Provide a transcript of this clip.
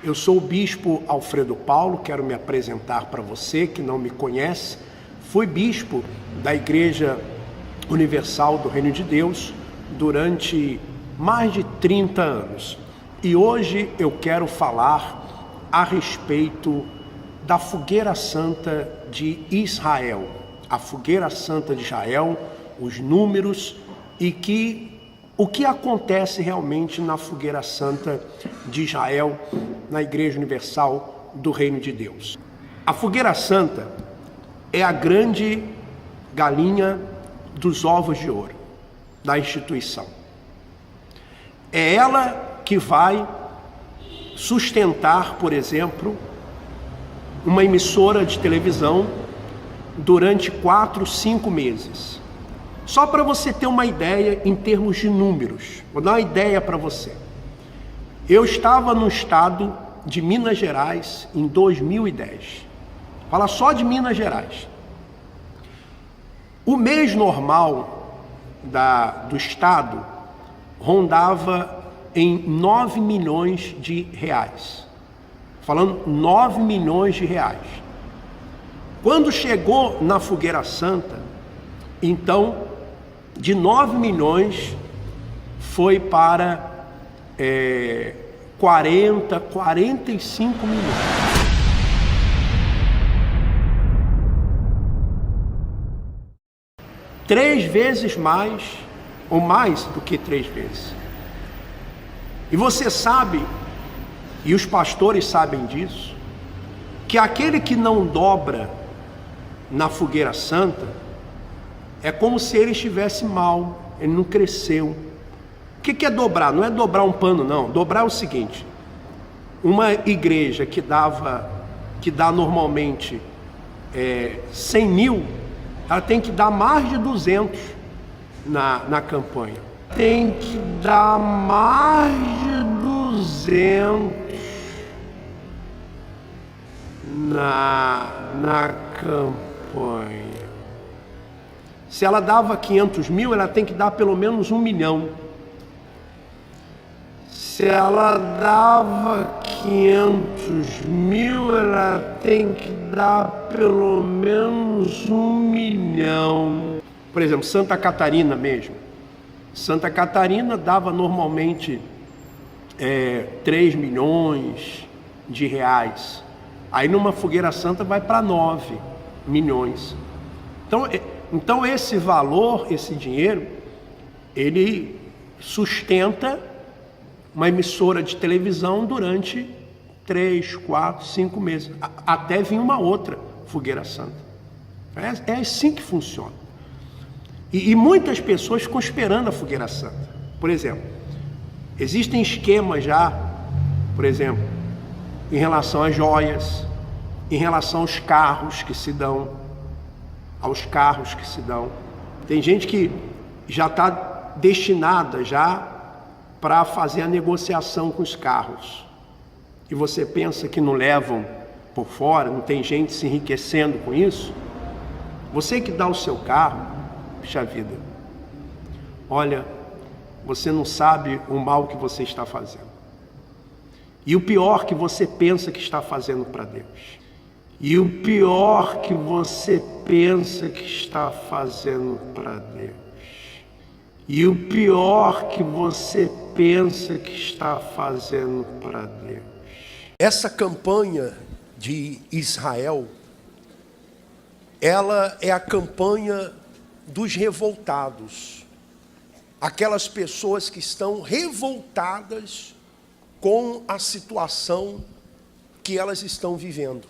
Eu sou o bispo Alfredo Paulo, quero me apresentar para você que não me conhece. Fui bispo da Igreja Universal do Reino de Deus durante mais de 30 anos. E hoje eu quero falar a respeito da Fogueira Santa de Israel. A Fogueira Santa de Israel, os números e o que acontece realmente na Fogueira Santa de Israel, na Igreja Universal do Reino de Deus. A Fogueira Santa é a grande galinha dos ovos de ouro da instituição. É ela que vai sustentar, por exemplo, uma emissora de televisão durante 4, 5 meses. Só para você ter uma ideia em termos de números, vou dar uma ideia para você. Eu estava no estado de Minas Gerais em 2010. Fala só de Minas Gerais. O mês normal do estado rondava em 9 milhões de reais. Falando 9 milhões de reais. Quando chegou na Fogueira Santa, então, de 9 milhões foi para 45 milhões. Três vezes mais, ou mais do que 3 vezes. E você sabe, e os pastores sabem disso, que aquele que não dobra na Fogueira Santa é como se ele estivesse mal, ele não cresceu. O que é dobrar? Não é dobrar um pano, não. Dobrar é o seguinte: uma igreja que dá normalmente 100 mil, ela tem que dar mais de 200 na campanha. Tem que dar mais de 200 na campanha. Se ela dava 500 mil, ela tem que dar pelo menos 1 milhão. Se ela dava 500 mil, ela tem que dar pelo menos 1 milhão. Por exemplo, Santa Catarina mesmo. Santa Catarina dava normalmente 3 milhões de reais. Aí numa Fogueira Santa vai para 9 milhões. Então esse valor, esse dinheiro, ele sustenta uma emissora de televisão durante 3, 4, 5 meses, até vir uma outra Fogueira Santa. É assim que funciona. E muitas pessoas ficam esperando a Fogueira Santa. Por exemplo, existem esquemas já, por exemplo, em relação às joias, em relação aos carros que se dão. Tem gente que já está destinada já para fazer a negociação com os carros. E você pensa que não levam por fora, não tem gente se enriquecendo com isso? Você que dá o seu carro, puxa vida, olha, você não sabe o mal que você está fazendo. E o pior que você pensa que está fazendo para Deus. E o pior que você pensa que está fazendo para Deus. E o pior que você pensa que está fazendo para Deus. Essa campanha de Israel, ela é a campanha dos revoltados. Aquelas pessoas que estão revoltadas com a situação que elas estão vivendo.